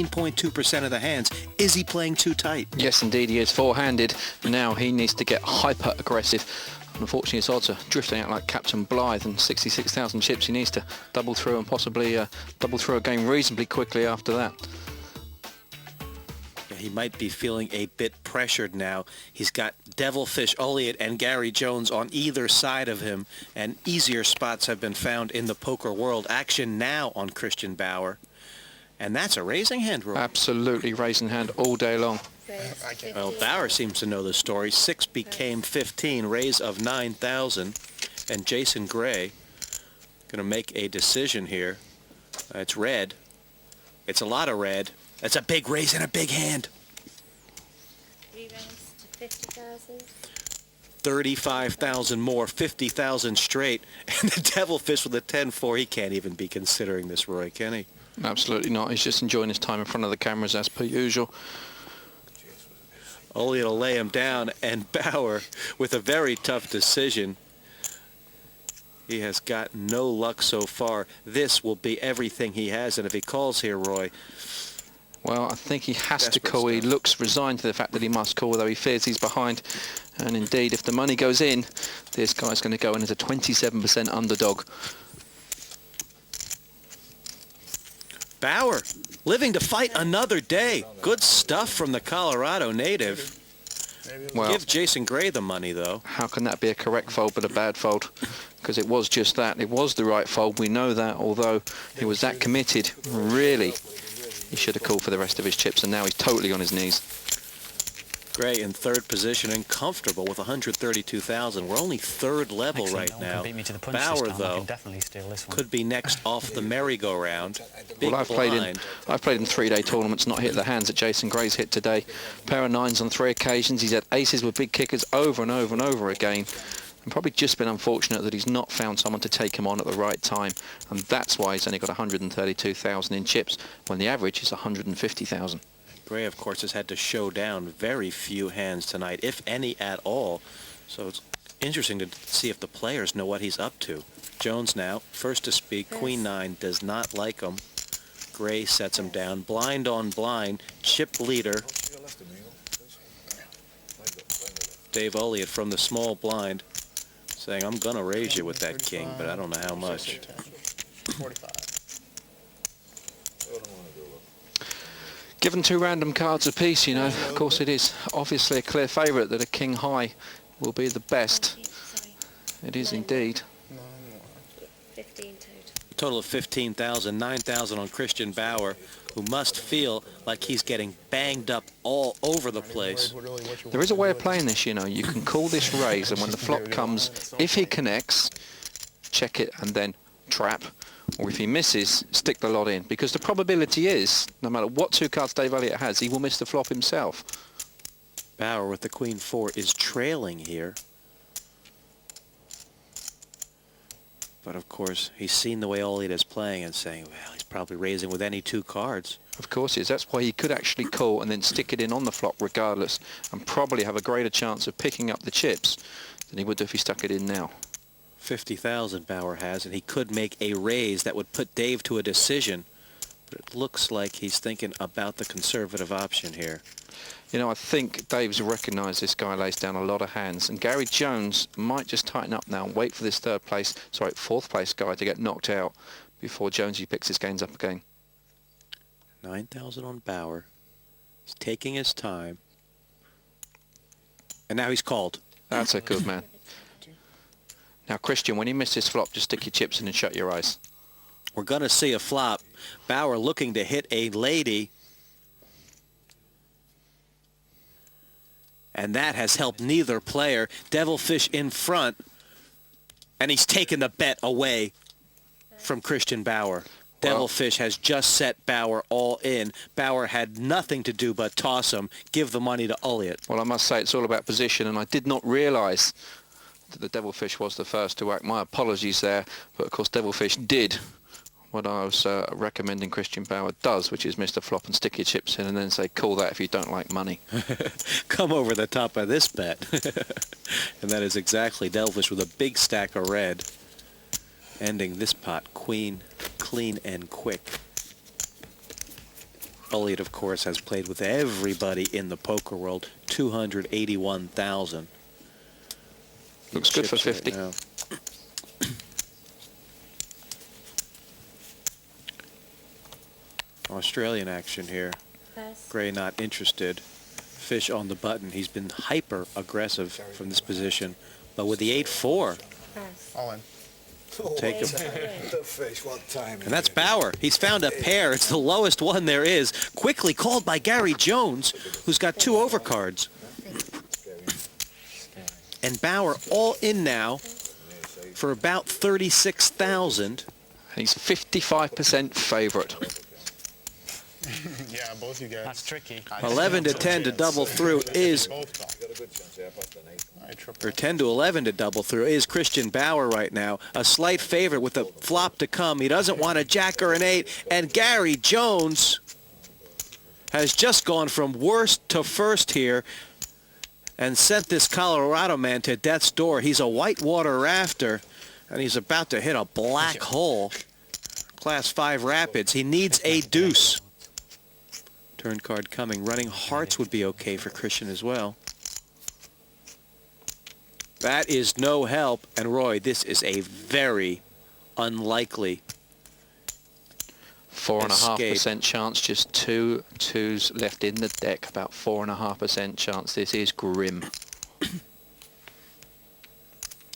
15.2% of the hands. Is he playing too tight? Yes, indeed, he is four-handed. Now he needs to get hyper-aggressive. Unfortunately, his odds are drifting out like Captain Blythe, and 66,000 chips. He needs to double through and possibly double through a game reasonably quickly after that. He might be feeling a bit pressured now. He's got Devilfish Elliott and Gary Jones on either side of him, and easier spots have been found in the poker world. Action now on Christian Bauer. And that's a raising hand, Roy. Absolutely raising hand all day long. Well, Bauer seems to know the story. 6 became 15, raise of 9,000. And Jason Gray going to make a decision here. It's red. It's a lot of red. That's a big raise and a big hand. Re-raise to 50,000. 35,000 more, 50,000 straight. And the Devilfish with a 10-4, he can't even be considering this, Roy, can he? Absolutely not. He's just enjoying his time in front of the cameras as per usual. Only to lay him down, and Bauer with a very tough decision. He has got no luck so far. This will be everything he has, and if he calls here, Roy... Well, I think he has to Desperate call. He stuff. looks resigned to the fact that he must call, though he fears he's behind. And indeed, if the money goes in, this guy's going to go in as a 27% underdog. Bauer living to fight another day. Good stuff from the Colorado native. Well, Give Jason Gray the money, though. how can that be a correct fold but a bad fold? Because it was just that. It was the right fold. We know that, although he was that committed. Really, he should have called for the rest of his chips, and now he's totally on his knees. Gray in third position and comfortable with 132,000. We're only third level right now. Bauer, though, could be next off the merry-go-round. Big Well, I've played in 3-day tournaments, not hit the hands that Jason Gray's hit today. Pair of nines on 3 occasions. He's had aces with big kickers over and over and over again. And probably just been unfortunate that he's not found someone to take him on at the right time. And that's why he's only got 132,000 in chips, when the average is 150,000. Gray, of course, has had to show down very few hands tonight, if any at all. So it's interesting to see if the players know what he's up to. Jones now, first to speak. Queen 9 does not like him. Gray sets him down. Blind on blind. Chip leader. Dave Elliott from the small blind saying, I'm going to raise you with that king, but I don't know how much. 45. Given 2 random cards apiece, you know, of course it is obviously a clear favourite that a king high will be the best. It is indeed. 15 total. Total of 15,000, 9,000 on Christian Bauer, who must feel like he's getting banged up all over the place. There is a way of playing this, you know. You can call this raise, and when the flop comes, if he connects, check it and then trap. Or if he misses, stick the lot in. Because the probability is, no matter what 2 cards Dave Elliott has, he will miss the flop himself. Bauer with the Queen 4 is trailing here. But of course, he's seen the way Elliott is playing and saying, well, he's probably raising with any 2 cards. Of course he is. That's why he could actually call and then stick it in on the flop regardless, and probably have a greater chance of picking up the chips than he would do if he stuck it in now. 50,000 Bauer has, and he could make a raise that would put Dave to a decision. But it looks like he's thinking about the conservative option here. You know, I think Dave's recognised this guy lays down a lot of hands, and Gary Jones might just tighten up now and wait for this fourth place guy to get knocked out before Jonesy picks his gains up again. 9,000 on Bauer. He's taking his time. And now he's called. That's a good man. Now, Christian, when you miss this flop, just stick your chips in and shut your eyes. We're going to see a flop. Bauer looking to hit a lady. And that has helped neither player. Devilfish in front. And he's taken the bet away from Christian Bauer. Devilfish has just set Bauer all in. Bauer had nothing to do but toss him, give the money to Elliott. Well, I must say it's all about position, and I did not realise that the Devilfish was the first to act. My apologies there, but of course Devilfish did what I was recommending Christian Bauer does, which is Mr. Flop and stick your chips in and then say, call that if you don't like money. Come over the top of this bet. And that is exactly Devilfish with a big stack of red. Ending this pot, queen, clean and quick. Elliott, of course, has played with everybody in the poker world. 281,000. Looks good for Chips right 50. now. Australian action here. First. Gray not interested. Fish on the button. He's been hyper aggressive from this position. But with the 8-4, First. All in. take him. The fish, what time? And that's Bauer. He's found a pair. It's the lowest one there is. Quickly called by Gary Jones, who's got 2 overcards. And Bauer all in now for about 36,000. He's 55% favourite. Yeah, both you guys. That's tricky. 11 to 10 to double through is, Both got. Got a good chance there, past the night. I triple. or 10 to 11 to double through is Christian Bauer right now. A slight favorite with a flop to come. He doesn't want a jack or an 8. And Gary Jones has just gone from worst to first here and sent this Colorado man to death's door. He's a whitewater rafter, and he's about to hit a black hole. Class 5 Rapids. He needs a deuce. Turn card coming. Running hearts would be okay for Christian as well. That is no help. And Roy, this is a very unlikely 4.5% chance, just 2 twos left in the deck, about 4.5% chance. This is grim.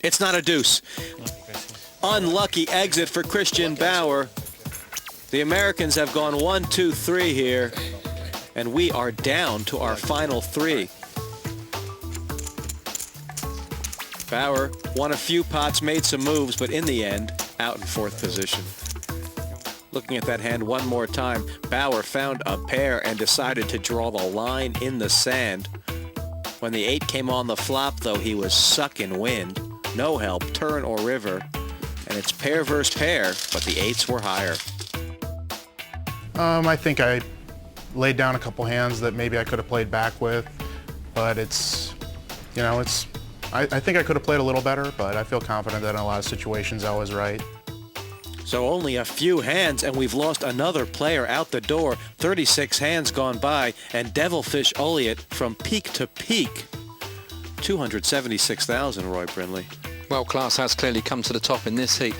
It's not a deuce. Unlucky exit for Christian Bauer. The Americans have gone 1, 2, 3 here, and we are down to our final 3. Bauer won a few pots, made some moves, but in the end, out in 4th position. Looking at that hand one more time, Bauer found a pair and decided to draw the line in the sand. When the 8 came on the flop, though, he was sucking wind. No help, turn or river. And it's pair versus pair, but the 8s were higher. I think I laid down a couple hands that maybe I could have played back with, but it's, you know, it's, I think I could have played a little better, but I feel confident that in a lot of situations I was right. So only a few hands, and we've lost another player out the door. 36 hands gone by, and Devilfish Elliott from peak to peak. 276,000, Roy Brindley. Well, class has clearly come to the top in this heat.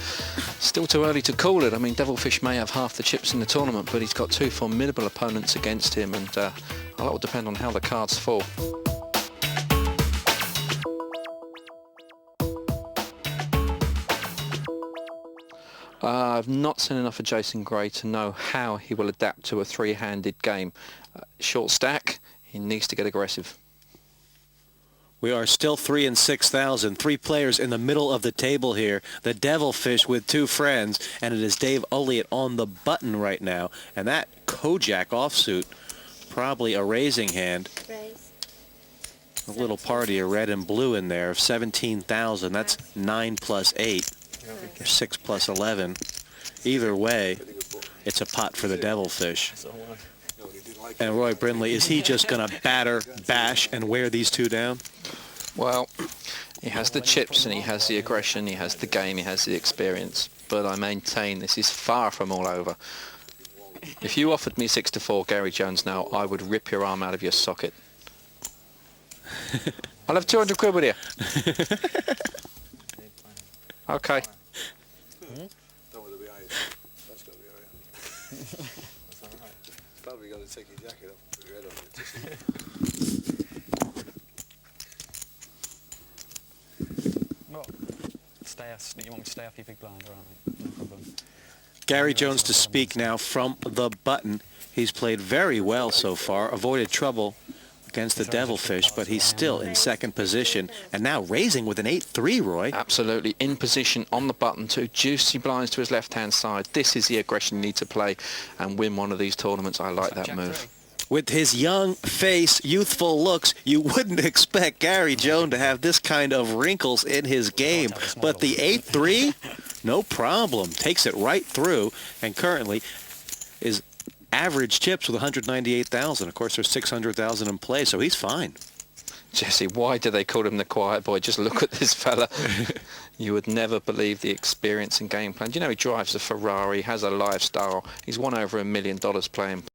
Still too early to call it. I mean, Devilfish may have half the chips in the tournament, but he's got 2 formidable opponents against him, and a lot will depend on how the cards fall. I've not seen enough of Jason Gray to know how he will adapt to a 3-handed game. Short stack, he needs to get aggressive. We are still 3 and 6,000. 3 players in the middle of the table here. The Devilfish with 2 friends, and it is Dave Elliott on the button right now. And that Kojak offsuit, probably a raising hand. Raise. A little party of red and blue in there of 17,000. That's 9 plus 8, or 6 plus 11. Either way, it's a pot for the Devilfish. And Roy Brindley, is he just going to batter, bash, and wear these 2 down? Well, he has the chips and he has the aggression, he has the game, he has the experience. But I maintain this is far from all over. If you offered me 6-4 Gary Jones now, I would rip your arm out of your socket. I'll have 200 quid with you. Okay. Don't want to be iron. That's got to be iron. That's all right. Probably got to take your jacket off and put your head on it. Well, you want me to stay off your big blind, all right, mate? No problem. Gary Jones to speak now from the button. He's played very well so far, avoided trouble against the Devilfish, but he's still in 2nd position, and now raising with an 8-3, Roy. Absolutely in position on the button, 2 juicy blinds to his left-hand side. This is the aggression you need to play and win one of these tournaments. I like that move. With his young face, youthful looks, you wouldn't expect Gary Jones to have this kind of wrinkles in his game. But the 8-3, no problem. Takes it right through, and currently is average chips with 198,000. Of course, there's 600,000 in play, so he's fine. Jesse, why do they call him the quiet boy? Just look at this fella. You would never believe the experience and game plan. Do you know he drives a Ferrari, has a lifestyle. He's won over $1 million playing